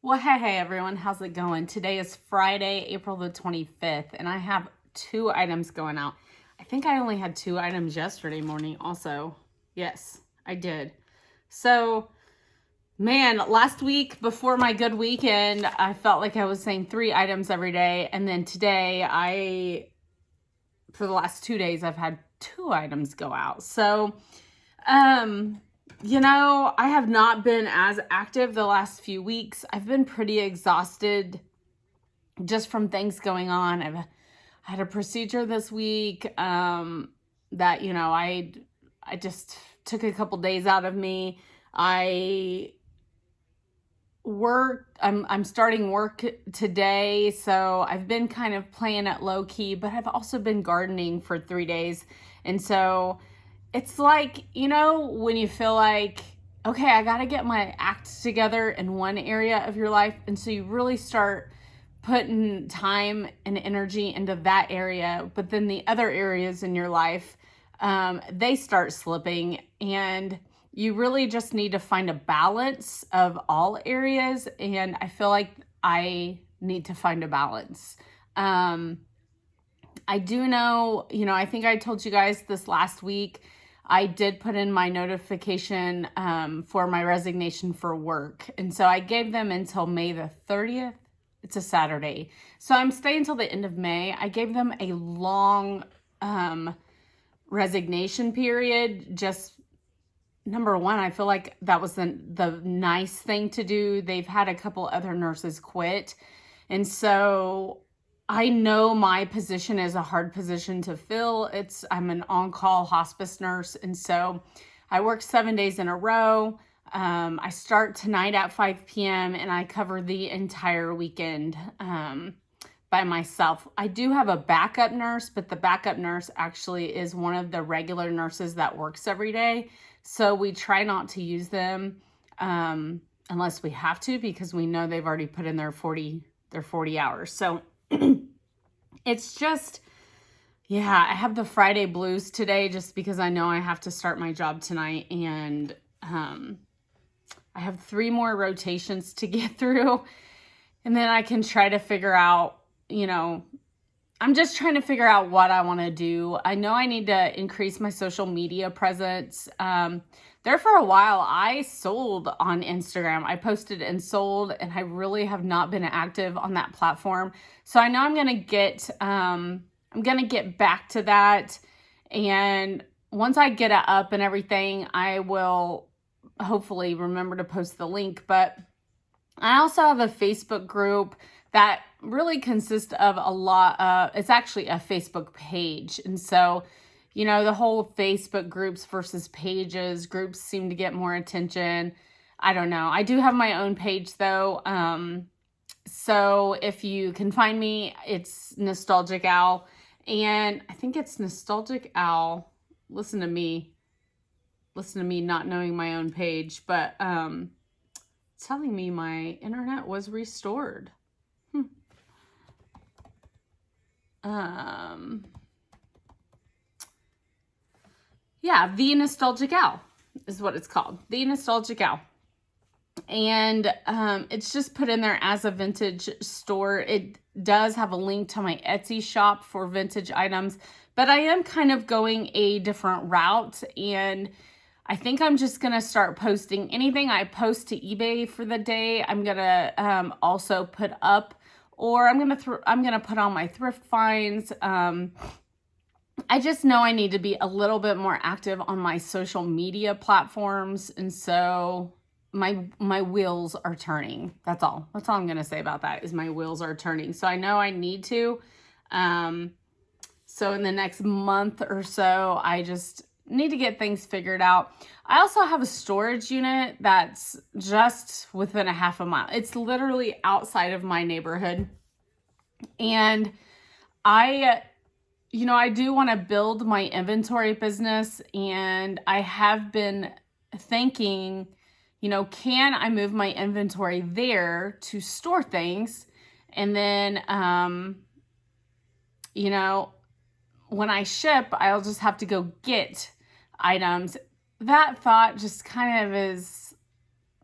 Well, hey everyone, how's it going? Today is Friday, April the 25th, and I have 2 items going out. I think I only had 2 items yesterday morning also. Yes, I did. So, man, last week before my good weekend, I felt like I was saying 3 items every day, and then today for the last 2 days, I've had 2 items go out. So, um, I have not been as active the last few weeks. I've been pretty exhausted just from things going on. I had a procedure this week that I just took a couple days out of me. I'm starting work today, so I've been kind of playing it low key, but I've also been gardening for 3 days. And so it's like, when you feel like, okay, I got to get my act together in one area of your life. And so you really start putting time and energy into that area. But then the other areas in your life, they start slipping. And you really just need to find a balance of all areas. And I feel like I need to find a balance. I do know, I think I told you guys this last week. I did put in my notification for my resignation for work. And so I gave them until May the 30th. It's a Saturday. So I'm staying until the end of May. I gave them a long resignation period. Just number one, I feel like that was the nice thing to do. They've had a couple other nurses quit. And so I know my position is a hard position to fill. I'm an on-call hospice nurse, and so I work 7 days in a row. I start tonight at 5 p.m. and I cover the entire weekend by myself. I do have a backup nurse, but the backup nurse actually is one of the regular nurses that works every day. So we try not to use them unless we have to, because we know they've already put in their 40 hours. So it's just, I have the Friday blues today just because I know I have to start my job tonight, and I have 3 more rotations to get through, and then I can try to figure out, I'm just trying to figure out what I want to do. I know I need to increase my social media presence. There for a while, I sold on Instagram. I posted and sold, and I really have not been active on that platform. So I know I'm gonna get back to that. And once I get it up and everything, I will hopefully remember to post the link. But I also have a Facebook group that really consists of it's actually a Facebook page. And so, the whole Facebook groups versus pages, groups seem to get more attention. I don't know. I do have my own page though. So if you can find me, it's Nostalgic Owl. And I think it's Nostalgic Owl. Listen to me not knowing my own page, but telling me my internet was restored. The Nostalgic Owl is what it's called. The Nostalgic Owl. And it's just put in there as a vintage store. It does have a link to my Etsy shop for vintage items, but I am kind of going a different route, and I think I'm just going to start posting anything I post to eBay for the day. I'm going to also put up, or I'm going to put on my thrift finds. I just know I need to be a little bit more active on my social media platforms, and so my wheels are turning. That's all I'm going to say about that, is my wheels are turning. So I know I need to. So in the next month or so, I just need to get things figured out. I also have a storage unit that's just within a half a mile. It's literally outside of my neighborhood. And I do want to build my inventory business, and I have been thinking, can I move my inventory there to store things? And then, when I ship, I'll just have to go get items. That thought just kind of is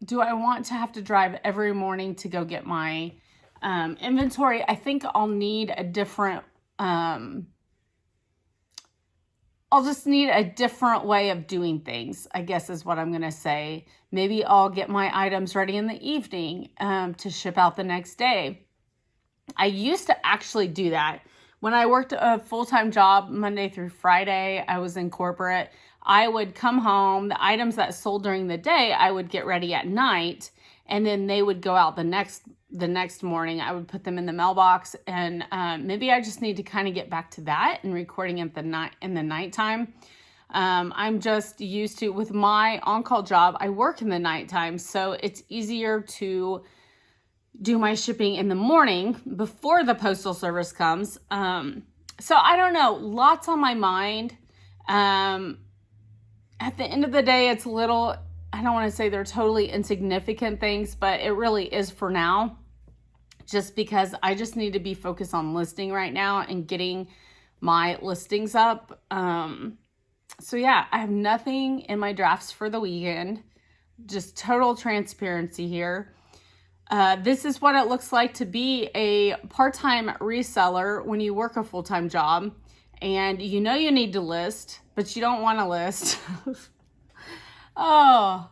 do I want to have to drive every morning to go get my inventory? I think I'll need a different, I'll just need a different way of doing things, I guess is what I'm going to say. Maybe I'll get my items ready in the evening to ship out the next day. I used to actually do that. When I worked a full-time job Monday through Friday, I was in corporate. I would come home, the items that sold during the day, I would get ready at night, and then they would go out the next morning. I would put them in the mailbox, and maybe I just need to kind of get back to that and recording at in the nighttime. I'm just used to, with my on-call job, I work in the nighttime, so it's easier to do my shipping in the morning before the postal service comes. So I don't know, lots on my mind. At the end of the day, it's little, I don't want to say they're totally insignificant things, but it really is for now, just because I just need to be focused on listing right now and getting my listings up. So yeah, I have nothing in my drafts for the weekend, just total transparency here. This is what it looks like to be a part-time reseller when you work a full-time job and you know you need to list, but you don't want to list. Oh,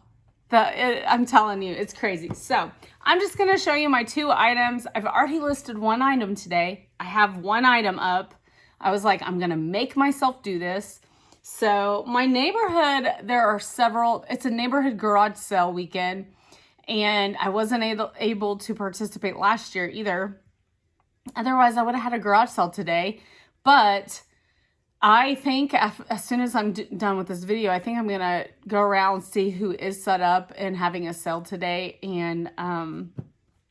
I'm telling you, it's crazy. So I'm just going to show you my 2 items. I've already listed 1 item today. I have 1 item up. I was like, I'm going to make myself do this. So my neighborhood, there are several, it's a neighborhood garage sale weekend. And I wasn't able to participate last year either. Otherwise, I would have had a garage sale today. But I think as soon as I'm done with this video, I think I'm going to go around, see who is set up and having a sale today. And yeah.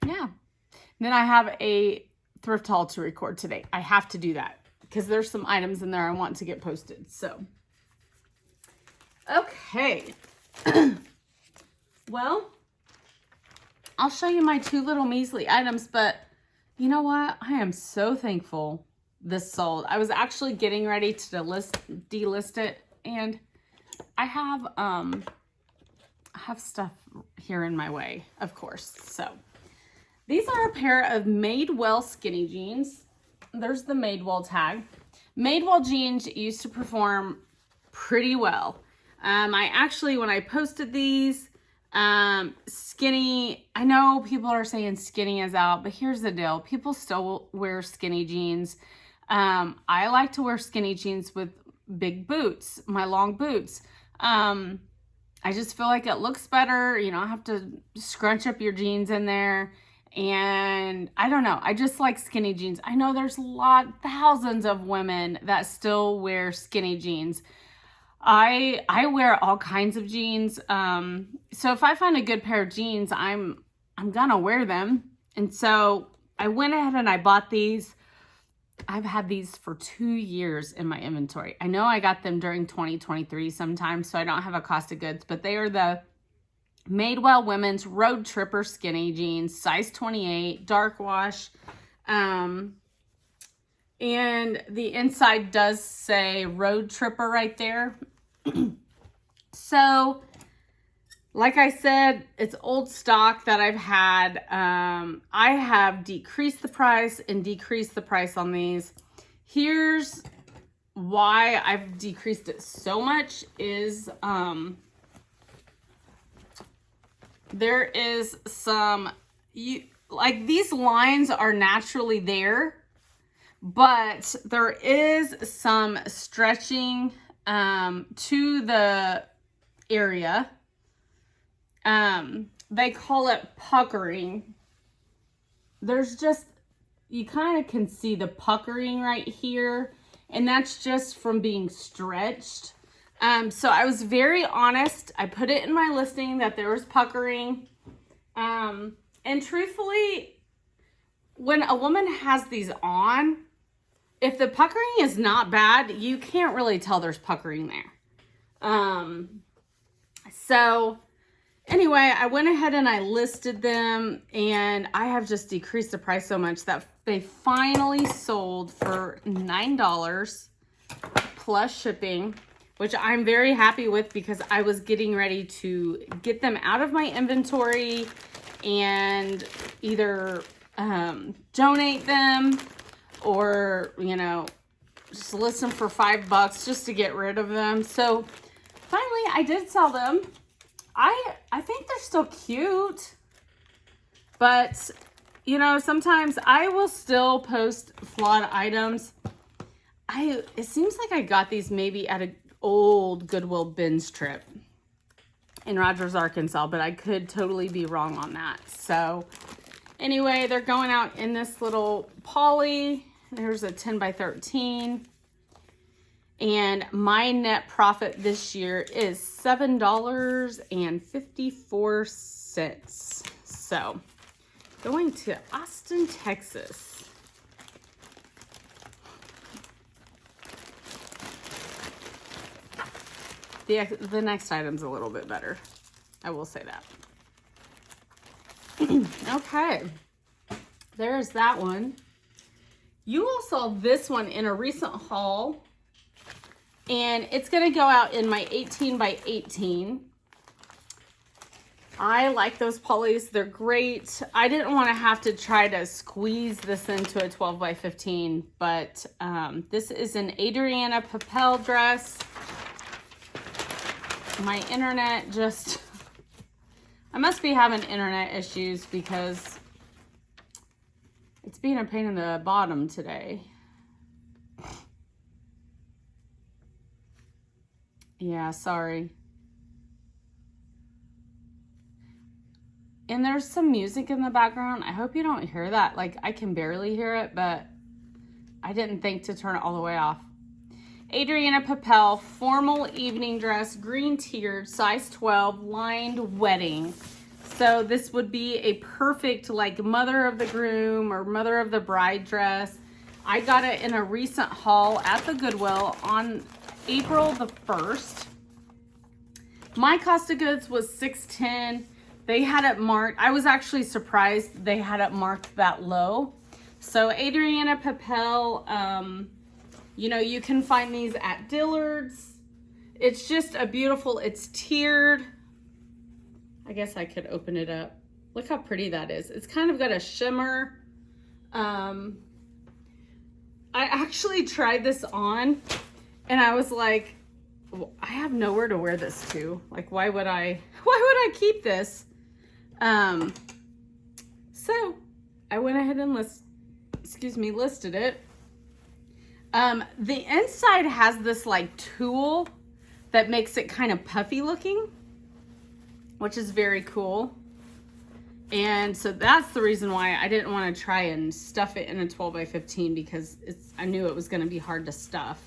And then I have a thrift haul to record today. I have to do that because there's some items in there I want to get posted. So, okay. Well, I'll show you my 2 little measly items, but you know what? I am so thankful this sold. I was actually getting ready to delist it, and I have stuff here in my way, of course. So these are a pair of MadeWell skinny jeans. There's the MadeWell tag. MadeWell jeans used to perform pretty well. I actually, when I posted these, skinny, I know people are saying skinny is out, but here's the deal. People still wear skinny jeans. I like to wear skinny jeans with big boots, my long boots. I just feel like it looks better. You don't have to scrunch up your jeans in there. And I don't know. I just like skinny jeans. I know there's thousands of women that still wear skinny jeans. I wear all kinds of jeans. So if I find a good pair of jeans, I'm gonna wear them. And so I went ahead and I bought these. I've had these for 2 years in my inventory. I know I got them during 2023 sometimes, so I don't have a cost of goods, but they are the MadeWell Women's Road Tripper Skinny Jeans, size 28, dark wash. And the inside does say Road Tripper right there. So, like I said, it's old stock that I've had. I have decreased the price and decreased the price on these. Here's why I've decreased it so much is there is some, like these lines are naturally there, but there is some stretching to the area. They call it puckering. There's just, you kind of can see the puckering right here, and that's just from being stretched. So I was very honest. I put it in my listing that there was puckering. And truthfully, when a woman has these on, if the puckering is not bad, you can't really tell there's puckering there. So anyway, I went ahead and I listed them, and I have just decreased the price so much that they finally sold for $9 plus shipping. which I'm very happy with because I was getting ready to get them out of my inventory and either donate them or, you know, just list them for $5 just to get rid of them. So finally I did sell them. I think they're still cute, but you know, sometimes I will still post flawed items. It seems like I got these maybe at an old Goodwill bins trip in Rogers, Arkansas, but I could totally be wrong on that. So anyway, they're going out in this little poly. There's a 10 by 13. And my net profit this year is $7.54. So going to Austin, Texas. The next item's a little bit better. I will say that. Okay. There's that one. You all saw this one in a recent haul. And it's going to go out in my 18 by 18. I like those polys. They're great. I didn't want to have to try to squeeze this into a 12 by 15, but this is an Adriana Papell dress. My internet just, I must be having internet issues because it's being a pain in the bottom today. Yeah, sorry. And there's some music in the background. I hope you don't hear that. Like, I can barely hear it, but I didn't think to turn it all the way off. Adriana Papell, formal evening dress, green tiered, size 12, lined wedding. So this would be a perfect like mother of the groom or mother of the bride dress. I got it in a recent haul at the Goodwill on April the 1st. My cost of goods was $610. They had it marked. I was actually surprised they had it marked that low. So Adriana Papell, you know, you can find these at Dillard's. It's just a beautiful, it's tiered. I guess I could open it up. Look how pretty that is. It's kind of got a shimmer. I actually tried this on and I was like, I have nowhere to wear this to. Like, why would I keep this? So I went ahead and listed it. The inside has this like tulle that makes it kind of puffy looking, which is very cool. And so that's the reason why I didn't want to try and stuff it in a 12 by 15 because I knew it was going to be hard to stuff.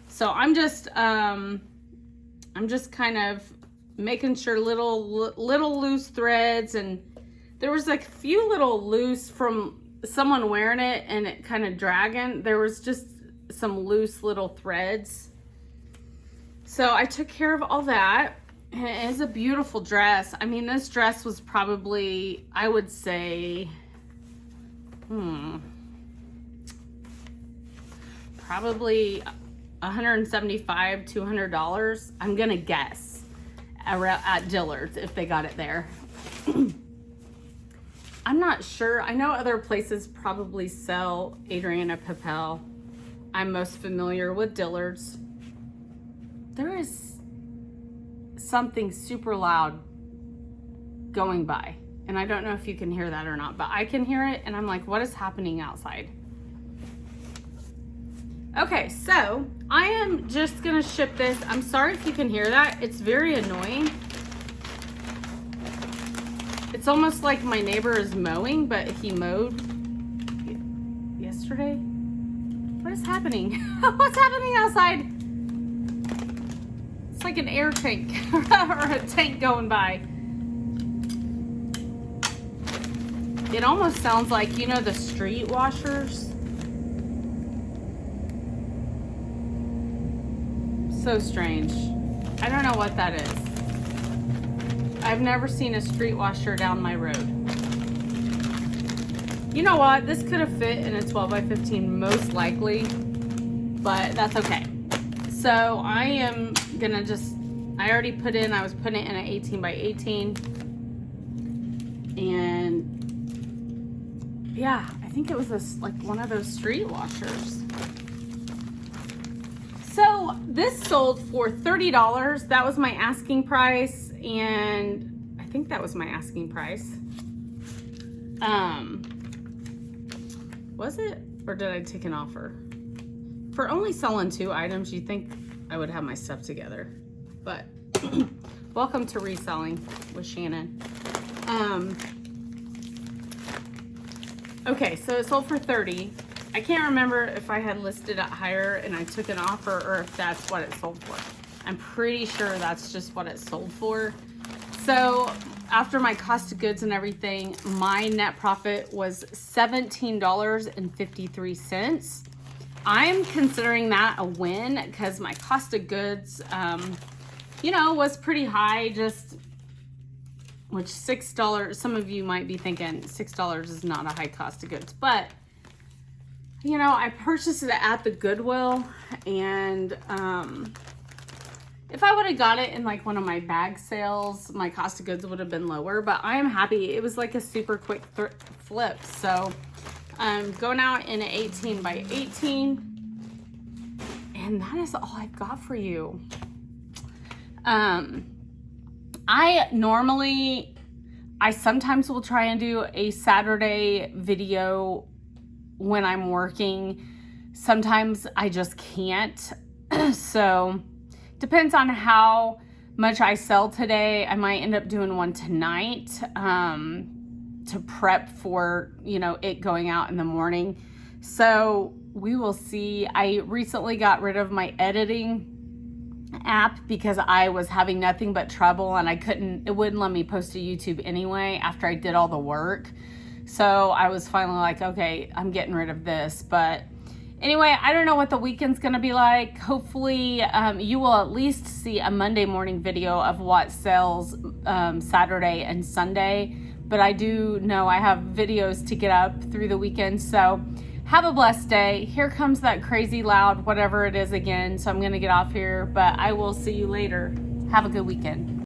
So I'm just kind of making sure little loose threads, and there was like a few little loose from someone wearing it and it kind of dragging. There was just some loose little threads. So I took care of all that. And it is a beautiful dress. I mean, this dress was probably, I would say, probably $175, $200. I'm gonna guess at Dillard's if they got it there. I'm not sure. I know other places probably sell Adriana Papell. I'm most familiar with Dillard's. There is something super loud going by, and I don't know if you can hear that or not, but I can hear it, and I'm like, what is happening outside? Okay, so I am just gonna ship this. I'm sorry if you can hear that. It's very annoying. It's almost like my neighbor is mowing, but he mowed yesterday. What is happening? What's happening outside? It's like an air tank or a tank going by. It almost sounds like, you know, the street washers. So strange. I don't know what that is. I've never seen a street washer down my road. You know what? This could have fit in a 12 by 15 most likely, but that's okay. So I am gonna I already put in, I was putting it in an 18 by 18. And yeah, I think it was like one of those street washers. So this sold for $30. That was my asking price, and I think that was my asking price. Was it? Or did I take an offer? For only selling 2 items, you'd think I would have my stuff together. But welcome to Reselling with Shannon. Okay, so it sold for $30. I can't remember if I had listed it higher and I took an offer, or if that's what it sold for. I'm pretty sure that's just what it sold for. So after my cost of goods and everything, my net profit was $17.53. I'm considering that a win because my cost of goods, you know, was pretty high, which $6, some of you might be thinking $6 is not a high cost of goods, but you know, I purchased it at the Goodwill, and if I would have got it in like one of my bag sales, my cost of goods would have been lower, but I am happy. It was like a super quick flip. So I'm going out in an 18 by 18, and that is all I've got for you. I sometimes will try and do a Saturday video when I'm working. Sometimes I just can't. So depends on how much I sell today. I might end up doing one tonight to prep for, you know, it going out in the morning. So we will see. I recently got rid of my editing app because I was having nothing but trouble, and it wouldn't let me post to YouTube anyway after I did all the work. So I was finally like, okay, I'm getting rid of this. But anyway, I don't know what the weekend's gonna be like. Hopefully you will at least see a Monday morning video of what sells Saturday and Sunday. But I do know I have videos to get up through the weekend. So have a blessed day. Here comes that crazy loud whatever it is again. So I'm gonna get off here, but I will see you later. Have a good weekend.